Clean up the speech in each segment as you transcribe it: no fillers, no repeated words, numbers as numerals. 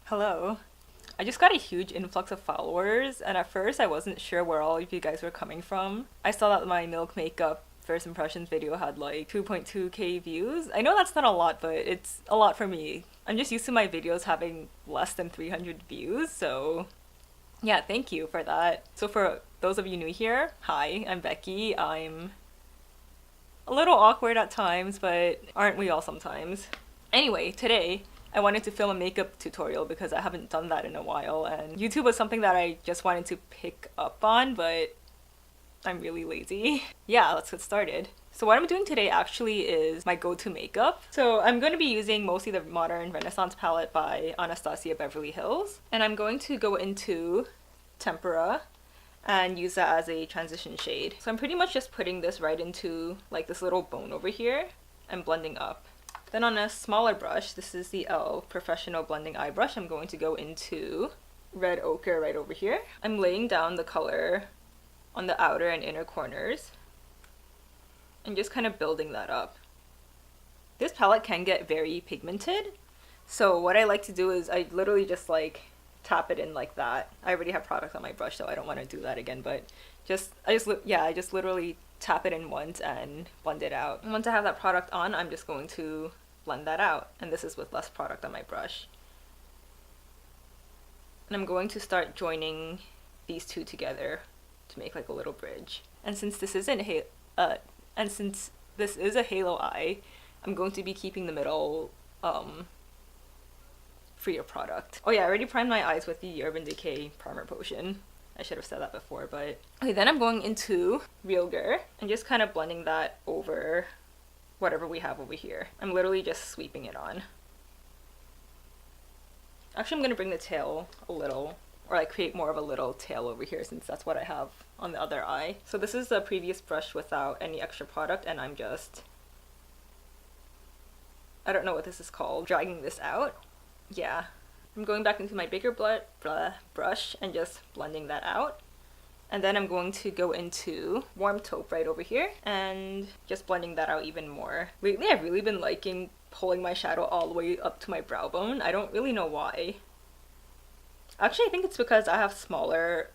Hello. I just got a huge influx of followers, and at first I wasn't sure where all of you guys were coming from. I saw that my milk makeup first impressions video had like 2.2k views. I know that's not a lot, but it's a lot for me. I'm just used to my videos having less than 300 views, so yeah, thank you for that. So for those of you new here, hi, I'm Becky. I'm a little awkward at times, but aren't we all sometimes? Anyway, today I wanted to film a makeup tutorial because I haven't done that in a while, and YouTube was something that I just wanted to pick up on, but I'm really lazy. Yeah, let's get started. So what I'm doing today actually is my go-to makeup. So I'm going to be using mostly the Modern Renaissance palette by Anastasia Beverly Hills, and I'm going to go into Tempera and use that as a transition shade. So I'm pretty much just putting this right into like this little bone over here and blending up. Then on a smaller brush, this is the e.l.f. Professional Blending Eye Brush, I'm going to go into Red Ochre right over here. I'm laying down the color on the outer and inner corners and just kind of building that up. This palette can get very pigmented, so what I like to do is I literally just like tap it in like that. I already have product on my brush, so I don't want to do that again, but I just literally tap it in once and blend it out. And once I have that product on, I'm just going to blend that out, and this is with less product on my brush. And I'm going to start joining these two together to make like a little bridge. And since this isn't since this is a halo eye, I'm going to be keeping the middle free of product. Oh yeah, I already primed my eyes with the Urban Decay Primer Potion. I should have said that before, but okay, then I'm going into Realgar and just kind of blending that over whatever we have over here. I'm literally just sweeping it on. Actually, I'm going to bring the tail a little, or like create more of a little tail over here since that's what I have on the other eye. So this is the previous brush without any extra product, and I'm just, I don't know what this is called, dragging this out. Yeah. I'm going back into my bigger brush and just blending that out. And then I'm going to go into Warm Taupe right over here and just blending that out even more. Lately I've really been liking pulling my shadow all the way up to my brow bone. I don't really know why. Actually, I think it's because I have a smaller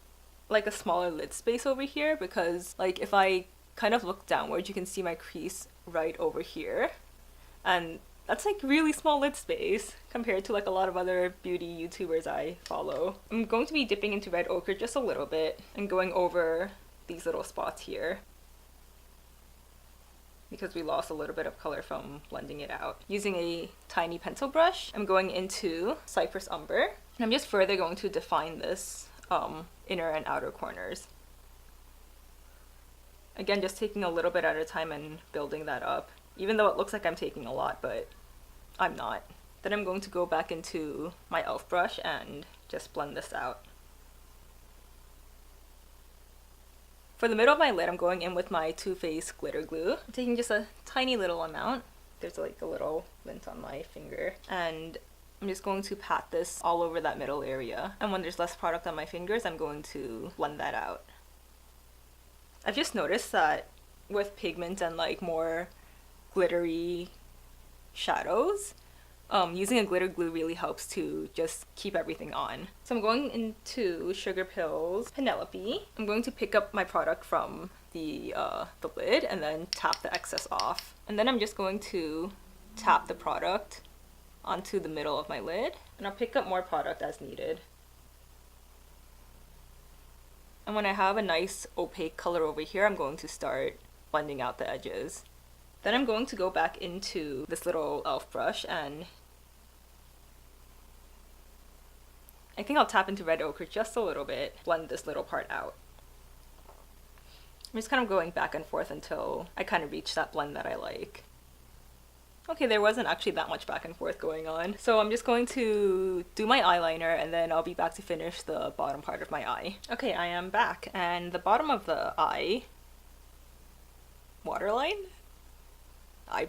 lid space over here, because like if I kind of look downwards, you can see my crease right over here. And that's like really small lid space compared to like a lot of other beauty YouTubers I follow. I'm going to be dipping into Red Ochre just a little bit and going over these little spots here because we lost a little bit of color from blending it out. Using a tiny pencil brush, I'm going into Cypress Umber, and I'm just further going to define this inner and outer corners. Again, just taking a little bit at a time and building that up. Even though it looks like I'm taking a lot, but I'm not. Then I'm going to go back into my e.l.f. brush and just blend this out. For the middle of my lid, I'm going in with my Too Faced glitter glue. I'm taking just a tiny little amount. There's like a little lint on my finger. And I'm just going to pat this all over that middle area. And when there's less product on my fingers, I'm going to blend that out. I've just noticed that with pigment and like more glittery shadows, using a glitter glue really helps to just keep everything on. So I'm going into Sugarpill Penelope. I'm going to pick up my product from the lid and then tap the excess off. And then I'm just going to tap the product onto the middle of my lid, and I'll pick up more product as needed. And when I have a nice opaque color over here, I'm going to start blending out the edges. Then I'm going to go back into this little e.l.f. brush, and I think I'll tap into Red Ochre just a little bit, blend this little part out. I'm just kind of going back and forth until I kind of reach that blend that I like. Okay, there wasn't actually that much back and forth going on. So I'm just going to do my eyeliner, and then I'll be back to finish the bottom part of my eye. Okay, I am back, and the bottom of the eye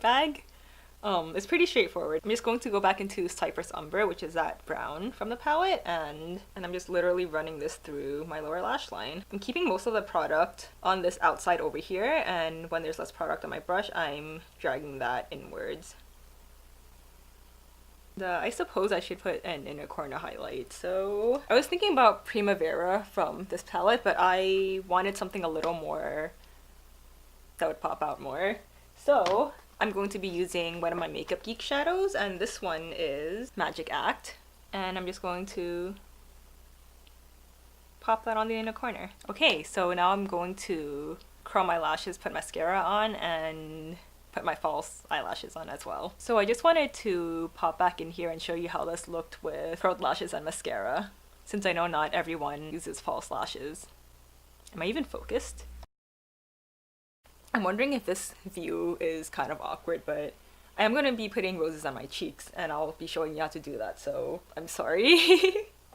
bag is pretty straightforward. I'm just going to go back into Cypress Umber, which is that brown from the palette, and I'm just literally running this through my lower lash line. I'm keeping most of the product on this outside over here, and when there's less product on my brush, I'm dragging that inwards. I suppose I should put an inner corner highlight. So I was thinking about Primavera from this palette, but I wanted something a little more that would pop out more. So I'm going to be using one of my Makeup Geek shadows, and this one is Magic Act. And I'm just going to pop that on the inner corner. Okay, so now I'm going to curl my lashes, put mascara on, and put my false eyelashes on as well. So I just wanted to pop back in here and show you how this looked with curled lashes and mascara, since I know not everyone uses false lashes. Am I even focused? I'm wondering if this view is kind of awkward, but I am going to be putting roses on my cheeks and I'll be showing you how to do that, so I'm sorry.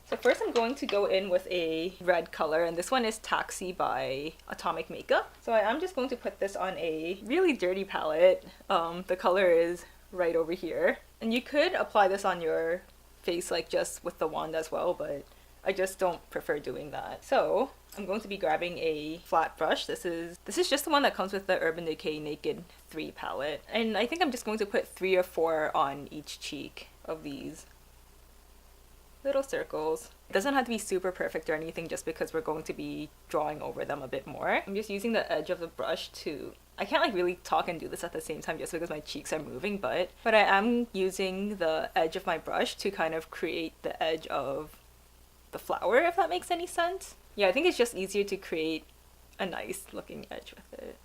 So first I'm going to go in with a red color, and this one is Taxi by Atomic Makeup. So I'm just going to put this on a really dirty palette. The color is right over here. And you could apply this on your face like just with the wand as well, but I just don't prefer doing that. So I'm going to be grabbing a flat brush. This is just the one that comes with the Urban Decay Naked 3 palette. And I think I'm just going to put 3 or 4 on each cheek of these little circles. It doesn't have to be super perfect or anything, just because we're going to be drawing over them a bit more. I'm just using the edge of the brush to, I can't like really talk and do this at the same time just because my cheeks are moving, but I am using the edge of my brush to kind of create the edge of the flower, if that makes any sense. Yeah, I think it's just easier to create a nice looking edge with it.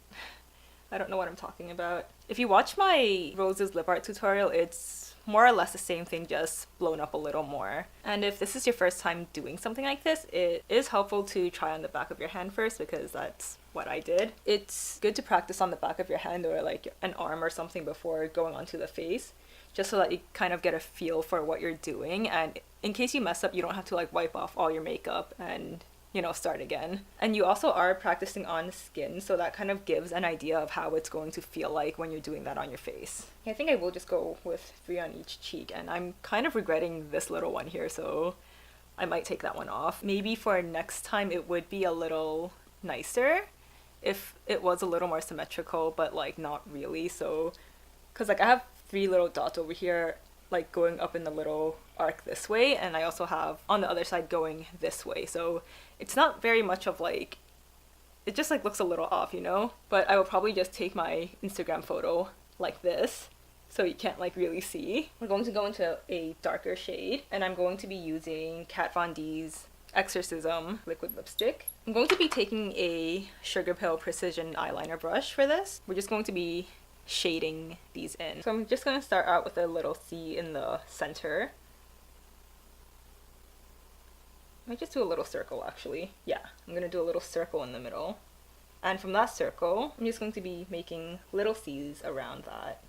I don't know what I'm talking about. If you watch my Roses lip art tutorial, it's more or less the same thing, just blown up a little more. And if this is your first time doing something like this, it is helpful to try on the back of your hand first, because that's what I did. It's good to practice on the back of your hand or like an arm or something before going onto the face, just so that you kind of get a feel for what you're doing, and in case you mess up, you don't have to like wipe off all your makeup and, you know, start again. And you also are practicing on skin, so that kind of gives an idea of how it's going to feel like when you're doing that on your face. I think I will just go with 3 on each cheek, and I'm kind of regretting this little one here, so I might take that one off. Maybe for next time it would be a little nicer if it was a little more symmetrical, but like not really. So, because like I have 3 little dots over here like going up in the little arc this way, and I also have on the other side going this way, so it's not very much of like, it just like looks a little off, you know. But I will probably just take my Instagram photo like this so you can't like really see. We're going to go into a darker shade, and I'm going to be using Kat Von D's Exorcism liquid lipstick. I'm going to be taking a Sugarpill Precision eyeliner brush for this. We're just going to be shading these in. So I'm just going to start out with a little C in the center. I might just do a little circle actually. Yeah, I'm going to do a little circle in the middle. And from that circle, I'm just going to be making little C's around that.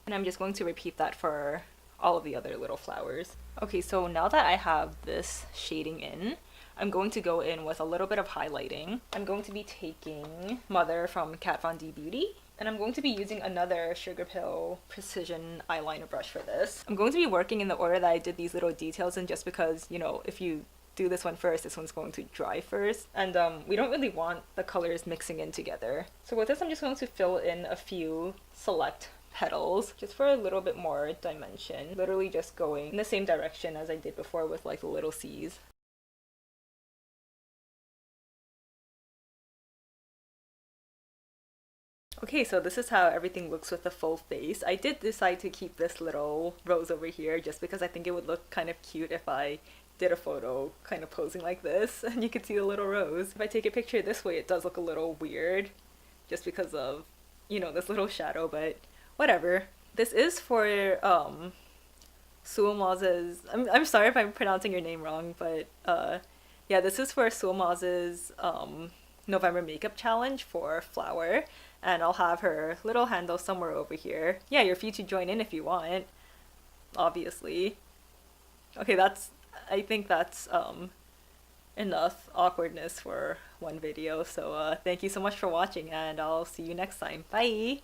And I'm just going to repeat that for all of the other little flowers. Okay, so now that I have this shading in, I'm going to go in with a little bit of highlighting. I'm going to be taking Mother from Kat Von D Beauty, and I'm going to be using another Sugarpill Precision eyeliner brush for this. I'm going to be working in the order that I did these little details in, just because, you know, if you do this one first, this one's going to dry first, and we don't really want the colors mixing in together. So with this, I'm just going to fill in a few select petals just for a little bit more dimension, literally just going in the same direction as I did before with like the little C's. Okay, so this is how everything looks with the full face. I did decide to keep this little rose over here just because I think it would look kind of cute if I did a photo kind of posing like this and you could see the little rose. If I take a picture this way, it does look a little weird just because of, you know, this little shadow, but whatever. This is for Suamaz's, I'm sorry if I'm pronouncing your name wrong, but yeah, this is for Suamaz's November makeup challenge for Flower, and I'll have her little handle somewhere over here. Yeah, you're free to join in if you want, obviously. Okay, I think that's enough awkwardness for one video, so thank you so much for watching, and I'll see you next time. Bye!